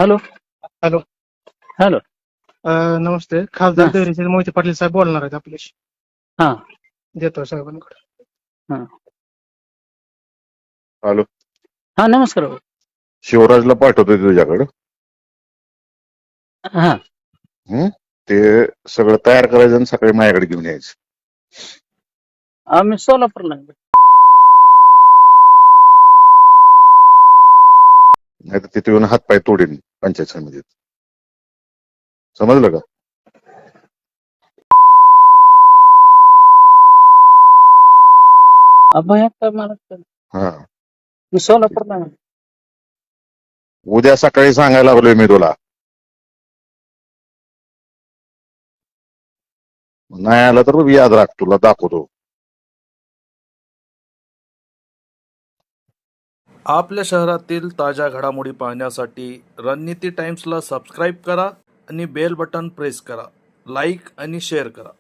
Hello hello. Hello. नमस्ते. खासदार हा. धैर्यशील मोहिते पाटील साहेब बोलणार आहेत आपल्याशी. हा देतो साहेबांकडे. हा हॅलो. हा नमस्कार भाऊ. शिवराजला पाठवतोय तुझ्याकडं. हा ते सगळं तयार करायचं आणि सकाळी माझ्याकडे घेऊन यायचं. आम्ही सोलापूरला आहे. नाही तर तिथे येऊन हातपाय तोडीन पंचायत समितीत. समजलं का? अभय आता मला हा. मी सोलापूरला आहे. उद्या सकाळी सांगायला लागलोय मी तुला. नाही आला तर याद राख, तुला दाखवतो. आपल्या शहरातील ताज्या घडामोडी पाहण्यासाठी रणनीती टाइम्सला सबस्क्राईब करा आणि बेल बटन प्रेस करा. लाईक आणि शेअर करा.